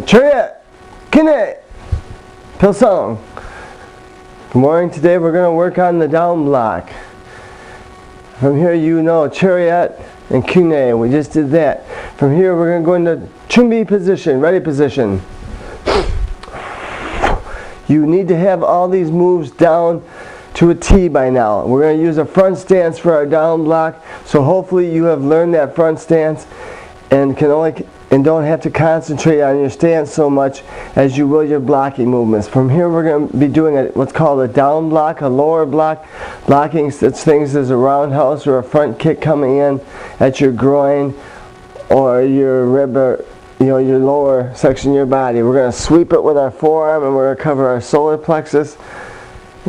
Chariot! Kine! Pilsong! Good morning. Today we're going to work on the down block. From here you know chariot and kine. We just did that. From here we're going to go into chumbi position, ready position. You need to have all these moves down to a T by now. We're going to use a front stance for our down block. So hopefully you have learned that front stance and don't have to concentrate on your stance so much as you will your blocking movements. From here we're going to be doing what's called a down block, a lower block, blocking such things as a roundhouse or a front kick coming in at your groin or your rib or your lower section of your body. We're going to sweep it with our forearm and we're going to cover our solar plexus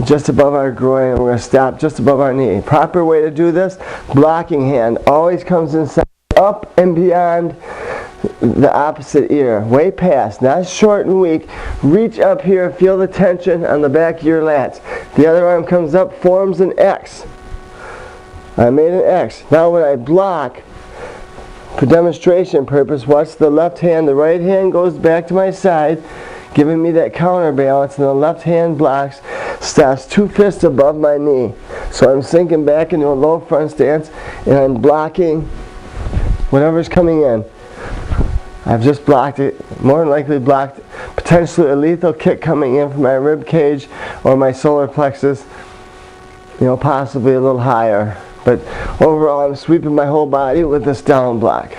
just above our groin and we're going to stop just above our knee. Proper way to do this, blocking hand always comes inside, up and beyond the opposite ear, way past, not short and weak. Reach up here, feel the tension on the back of your lats. The other arm comes up, forms an X. I made an X. Now when I block, for demonstration purpose, watch the left hand. The right hand goes back to my side, giving me that counterbalance, and the left hand blocks, stops 2 fists above my knee. So I'm sinking back into a low front stance, and I'm blocking whatever's coming in. I've just blocked it, more than likely blocked potentially a lethal kick coming in from my rib cage or my solar plexus, possibly a little higher. But overall I'm sweeping my whole body with this down block.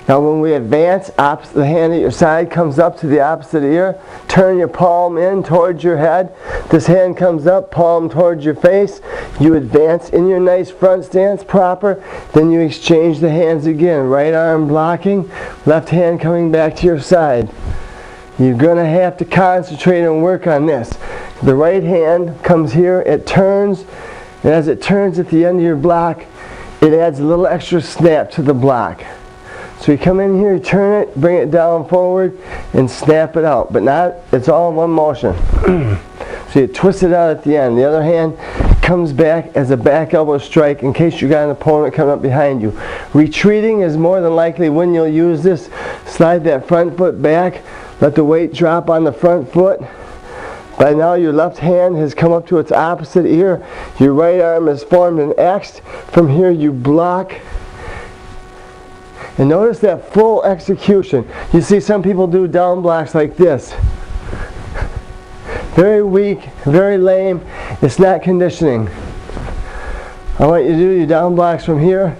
Now when we advance, the hand at your side comes up to the opposite ear. Turn your palm in towards your head. This hand comes up, palm towards your face. You advance in your nice front stance, proper. Then you exchange the hands again. Right arm blocking, left hand coming back to your side. You're going to have to concentrate and work on this. The right hand comes here, it turns, and as it turns at the end of your block, it adds a little extra snap to the block. So you come in here, you turn it, bring it down forward, and snap it out. But it's all in one motion. So you twist it out at the end. The other hand comes back as a back elbow strike in case you got an opponent coming up behind you. Retreating is more than likely when you'll use this. Slide that front foot back, let the weight drop on the front foot. By now your left hand has come up to its opposite ear. Your right arm has formed an X. From here you block. And notice that full execution. You see some people do down blocks like this. Very weak, very lame. It's not conditioning. I want you to do your down blocks from here.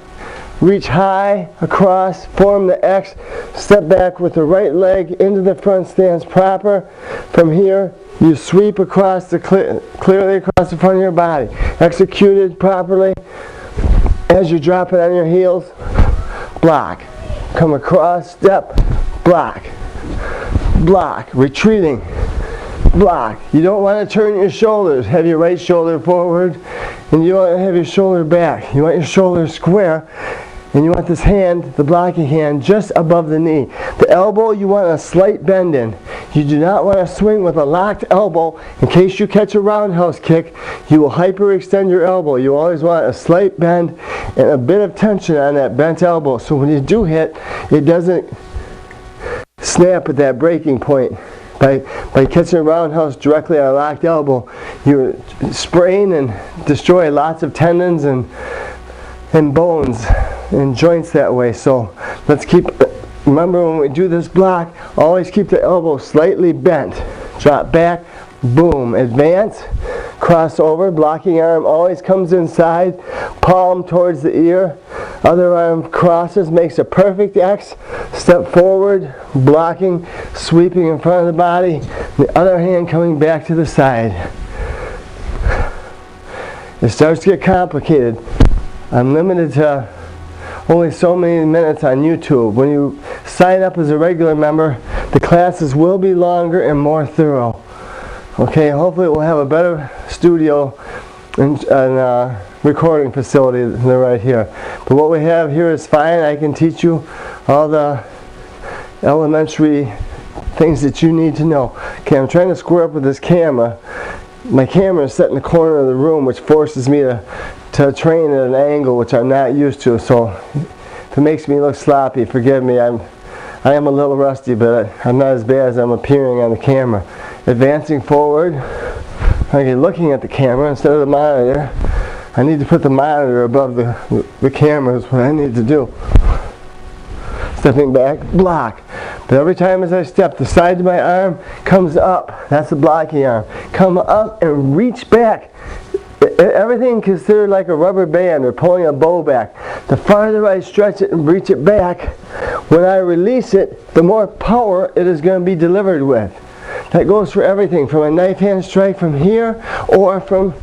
Reach high, across, form the X. Step back with the right leg into the front stance proper. From here, you sweep across clearly across the front of your body. Executed properly. As you drop it on your heels, block. Come across, step, block. Block. Retreating. Block. You don't want to turn your shoulders. Have your right shoulder forward, and you want to have your shoulder back. You want your shoulder square, and you want this hand, the blocking hand, just above the knee. The elbow, you want a slight bend in. You do not want to swing with a locked elbow. In case you catch a roundhouse kick, you will hyperextend your elbow. You always want a slight bend and a bit of tension on that bent elbow. So when you do hit, it doesn't snap at that breaking point. By catching a roundhouse directly on a locked elbow, you sprain and destroy lots of tendons and bones and joints that way. So remember when we do this block, always keep the elbow slightly bent. Drop back, boom, advance, cross over, blocking arm always comes inside, palm towards the ear, other arm crosses, makes a perfect X, step forward, blocking, sweeping in front of the body, the other hand coming back to the side. It starts to get complicated. I'm limited to only so many minutes on YouTube. When you sign up as a regular member, the classes will be longer and more thorough. Okay, hopefully we'll have a better studio and recording facility than right here. But what we have here is fine. I can teach you all the elementary things that you need to know. Okay, I'm trying to square up with this camera. My camera is set in the corner of the room, which forces me to train at an angle which I'm not used to. So if it makes me look sloppy, forgive me. I'm I am a little rusty, but I'm not as bad as I'm appearing on the camera. Advancing forward, okay, looking at the camera instead of the monitor. I need to put the monitor above the camera is what I need to do. Stepping back, block. But every time as I step, the side of my arm comes up. That's the blocking arm. Come up and reach back. Everything considered like a rubber band or pulling a bow back. The farther I stretch it and reach it back, when I release it, the more power it is going to be delivered with. That goes for everything from a knife hand strike from here or from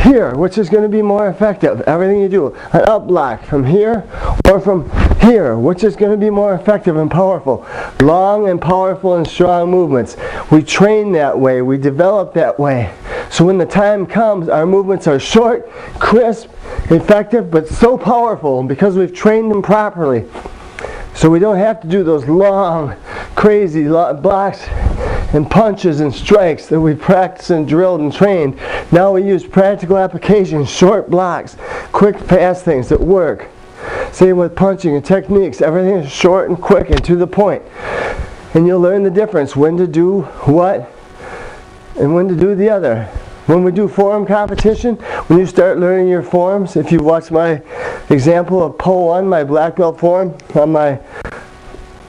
here, which is going to be more effective. Everything you do, an up block from here or from here, which is going to be more effective and powerful. Long and powerful and strong movements. We train that way, we develop that way. So when the time comes, our movements are short, crisp, effective, but so powerful because we've trained them properly. So we don't have to do those long, crazy blocks and punches and strikes that we practiced and drilled and trained. Now we use practical applications, short blocks, quick, fast things that work. Same with punching and techniques. Everything is short and quick and to the point. And you'll learn the difference, when to do what and when to do the other. When we do form competition, when you start learning your forms, if you watch my example of Pole 1, my black belt form, on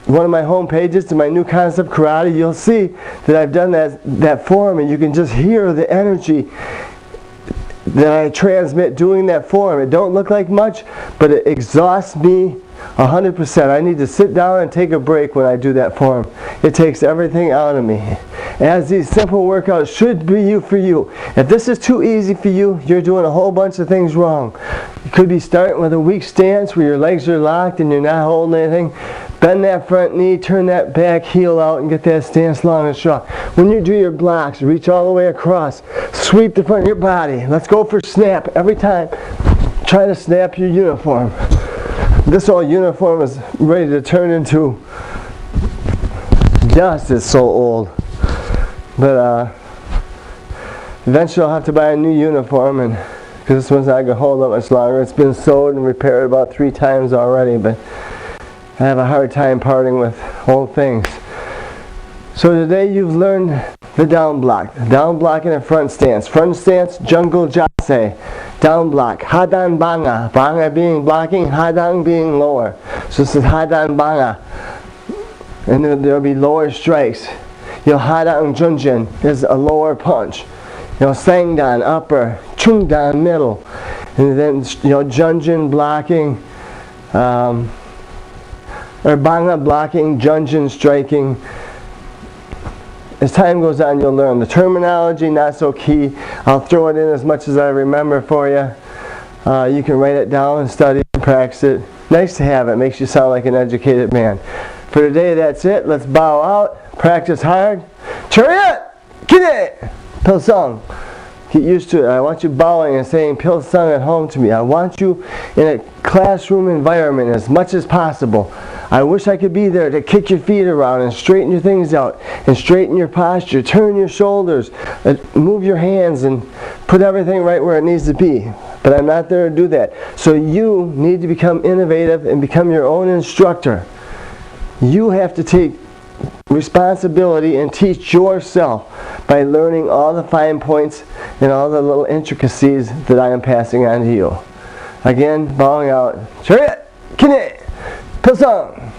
one of my home pages to my new concept karate, you'll see that I've done that form, and you can just hear the energy that I transmit doing that form. It don't look like much, but it exhausts me 100%. I need to sit down and take a break when I do that form. It takes everything out of me. As these simple workouts should be for you. If this is too easy for you, you're doing a whole bunch of things wrong. You could be starting with a weak stance where your legs are locked and you're not holding anything. Bend that front knee, turn that back heel out, and get that stance long and strong. When you do your blocks, reach all the way across. Sweep the front of your body. Let's go for snap every time. Try to snap your uniform. This old uniform is ready to turn into dust. It's so old. But eventually I'll have to buy a new uniform, and because this one's not going to hold up much longer. It's been sewed and repaired about 3 times already, but I have a hard time parting with old things. So today you've learned the down block. Down block in a front stance. Front stance, jungle jase. Down block, hadan banga. Banga being blocking, hadan being lower. So this is hadan banga. And there'll be lower strikes. Hadang junjin is a lower punch. Sangdan upper, chungdan middle, and then junjin blocking, or banga blocking, junjin striking. As time goes on, you'll learn the terminology. Not so key. I'll throw it in as much as I remember for you. You can write it down and study and practice it. Nice to have it. Makes you sound like an educated man. For today, that's it. Let's bow out. Practice hard. Chariot! Kine! Pilsung. Get used to it. I want you bowing and saying Pilsung at home to me. I want you in a classroom environment as much as possible. I wish I could be there to kick your feet around and straighten your things out and straighten your posture, turn your shoulders, move your hands and put everything right where it needs to be. But I'm not there to do that. So you need to become innovative and become your own instructor. You have to take responsibility and teach yourself by learning all the fine points and all the little intricacies that I am passing on to you. Again, bowing out. Chariot! Kine! Pilsung!